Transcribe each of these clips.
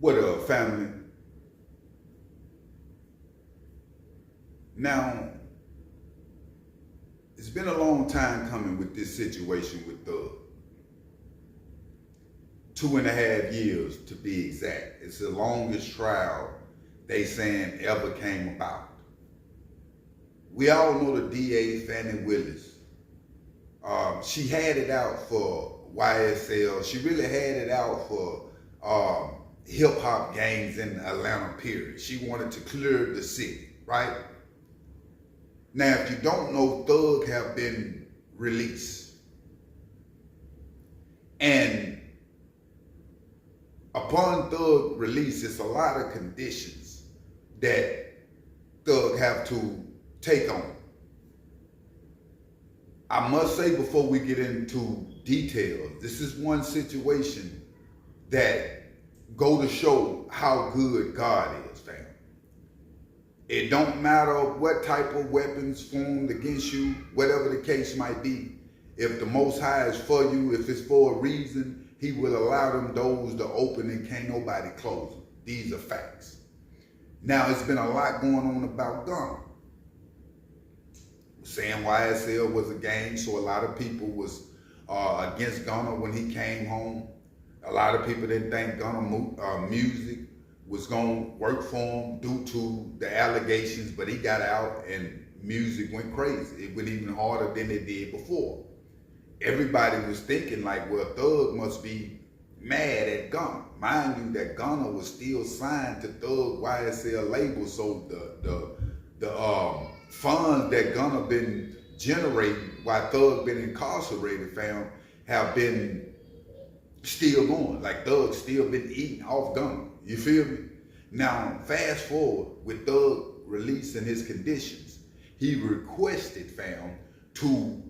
What up, family? Now, it's been a long time coming with this situation with Thug. 2.5 years to be exact. It's the longest trial they saying ever came about. We all know the DA, Fannie Willis. She had it out for YSL. She really had it out for hip hop gangs in Atlanta, period. She wanted to clear the city, right? Now, if you don't know, Thug have been released. And upon Thug release, it's a lot of conditions that Thug have to take on. I must say before we get into details, this is one situation that go to show how good God is, fam. It don't matter what type of weapons formed against you, whatever the case might be. If the Most High is for you, if it's for a reason, he will allow them doors to open and can't nobody close them. These are facts. Now, it's been a lot going on about Gunna. Saying YSL was a gang, so a lot of people was against Gunna when he came home. A lot of people didn't think Gunna music was going to work for him due to the allegations, but he got out and music went crazy. It went even harder than it did before. Everybody was thinking like, well, Thug must be mad at Gunna. Mind you that Gunna was still signed to Thug YSL label, so the funds that Gunna been generating while Thug been incarcerated, fam, have been still going. Like Thug still been eating off Gunna. You feel me? Now, fast forward with Thug releasing his conditions, he requested, fam, to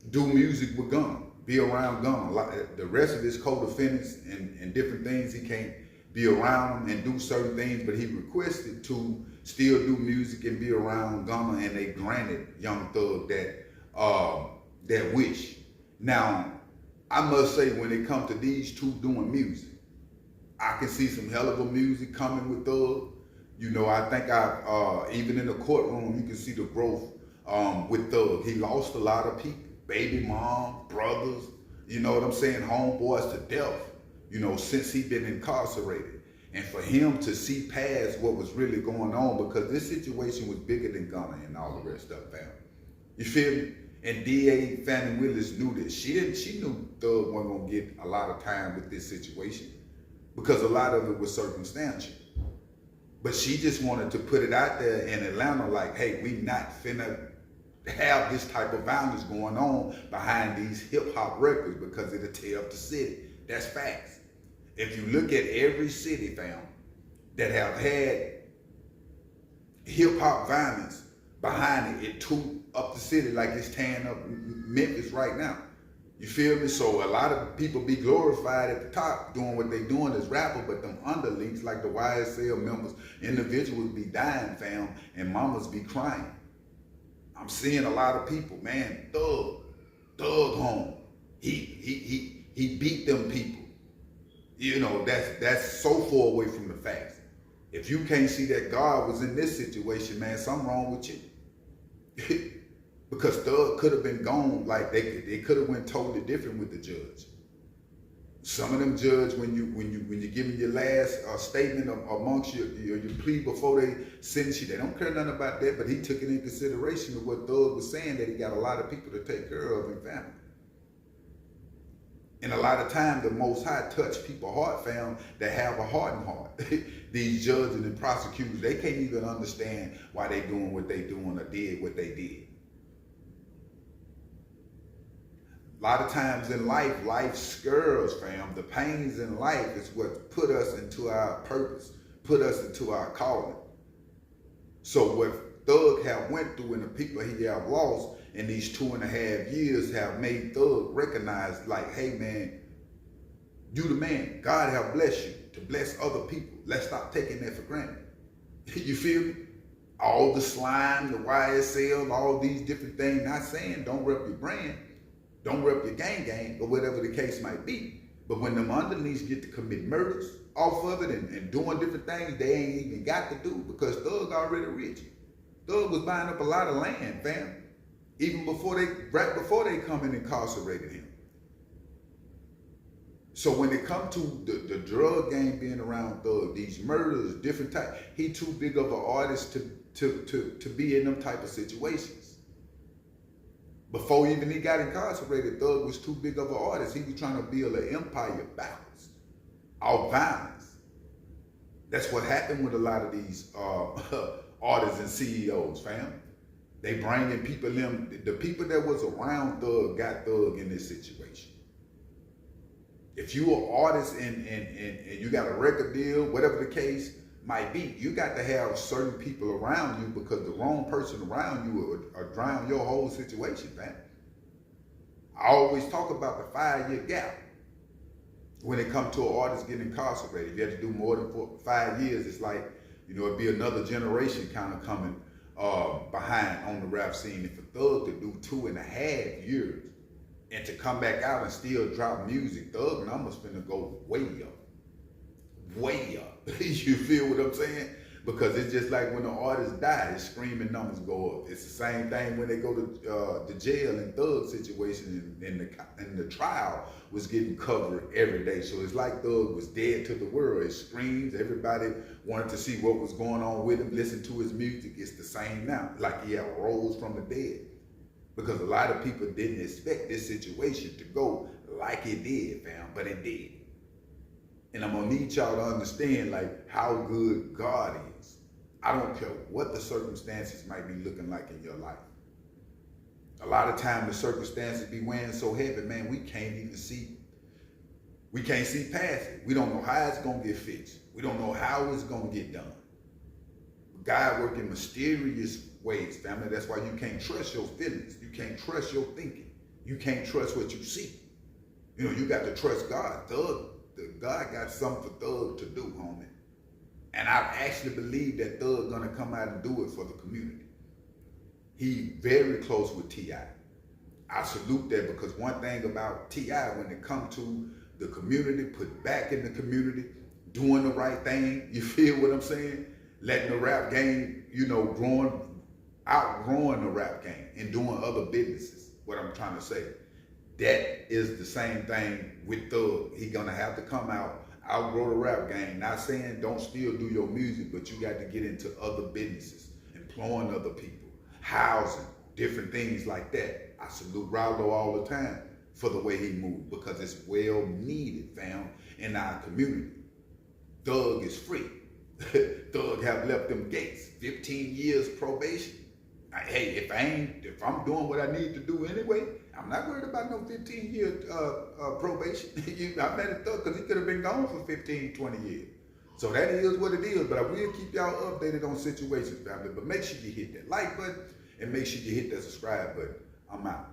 do music with Gunna, be around Gunna. The rest of his co-defendants and different things, he can't be around them and do certain things, but he requested to still do music and be around Gunna, and they granted Young Thug that wish. Now, I must say, when it comes to these two doing music, I can see some hell of a music coming with Thug. You know, I think even in the courtroom, you can see the growth with Thug. He lost a lot of people, baby mom, brothers, you know what I'm saying, homeboys to death, you know, since he been incarcerated. And for him to see past what was really going on, because this situation was bigger than Gunna and all the rest of the family. You feel me? And DA Fannie Willis knew this. She knew Thug wasn't gonna get a lot of time with this situation because a lot of it was circumstantial. But she just wanted to put it out there in Atlanta like, hey, we not finna have this type of violence going on behind these hip hop records because it'll tear up the city. That's facts. If you look at every city, fam, that have had hip hop violence behind it, it tore up the city like it's tearing up Memphis right now. You feel me? So a lot of people be glorified at the top doing what they doing as rapper, but them underlinks like the YSL members, individuals be dying, fam, and mamas be crying. I'm seeing a lot of people, man, Thug home. He beat them people. You know, that's so far away from the facts. If you can't see that God was in this situation, man, something wrong with you. Because Thug could have been gone, like they could have went totally different with the judge. Some of them judge, when you giving your last statement amongst your plea before they sentence you, they don't care nothing about that, but he took it in consideration of what Thug was saying, that he got a lot of people to take care of in family. And a lot of times the Most High touch people's heart, fam, that have a hardened heart. These judges and prosecutors, they can't even understand why they doing what they doing or did what they did. A lot of times in life scares, fam. The pains in life is what put us into our purpose, put us into our calling. So what Thug have went through and the people he have lost in these 2.5 years have made Thug recognize like, hey man, you the man. God have blessed you to bless other people. Let's stop taking that for granted. You feel me? All the slime, the YSL, all these different things, not saying don't rep your brand, don't rep your gang, or whatever the case might be. But when them underneaths get to commit murders off of it and doing different things they ain't even got to do because Thug already rich. Thug was buying up a lot of land, fam. Even right before they come and incarcerated him. So when it come to the drug game being around Thug, these murders, different types, he too big of an artist to be in them type of situations. Before even he got incarcerated, Thug was too big of an artist. He was trying to build an empire backwards, all violence. That's what happened with a lot of these artists and CEOs, fam. They bringing people in. The people that was around Thug got Thug in this situation. If you an artist and you got a record deal, whatever the case might be, you got to have certain people around you because the wrong person around you will drown your whole situation, man. I always talk about the 5-year gap when it comes to an artist getting incarcerated. If you have to do more than 5 years, it's like, it'd be another generation kind of coming behind on the rap scene. If a Thug to do 2.5 years and to come back out and still drop music, Thug numbers finna go way up. Way up. You feel what I'm saying? Because it's just like when the artist dies, his screaming numbers go up. It's the same thing when they go to jail in Thug situation and the trial was getting covered every day. So it's like Thug was dead to the world. It screams, everybody wanted to see what was going on with him, listen to his music. It's the same now, like he had rose from the dead. Because a lot of people didn't expect this situation to go like it did, fam, but it did. And I'm gonna need y'all to understand like how good God is. I don't care what the circumstances might be looking like in your life. A lot of time the circumstances be weighing so heavy, man, we can't see past it. We don't know how it's gonna get fixed. We don't know how it's gonna get done. God works in mysterious ways, family. That's why you can't trust your feelings. You can't trust your thinking. You can't trust what you see. You got to trust God. God got something for Thug to do, homie. And I actually believe that Thug gonna come out and do it for the community. He very close with T.I. I salute that because one thing about T.I. when it comes to the community, put back in the community, doing the right thing, you feel what I'm saying? Letting the rap game, outgrowing the rap game and doing other businesses, what I'm trying to say. That is the same thing with Thug. He gonna have to come out, outgrow the rap game. Not saying don't still do your music, but you got to get into other businesses, employing other people, housing, different things like that. I salute Rallo all the time for the way he moved because it's well needed, fam, in our community. Thug is free. Thug have left them gates, 15 years probation. Hey, if I'm doing what I need to do anyway, I'm not worried about no 15-year probation. I met a Thug because he could have been gone for 15, 20 years. So that is what it is, but I will keep y'all updated on situations, family. But make sure you hit that like button and make sure you hit that subscribe button. I'm out.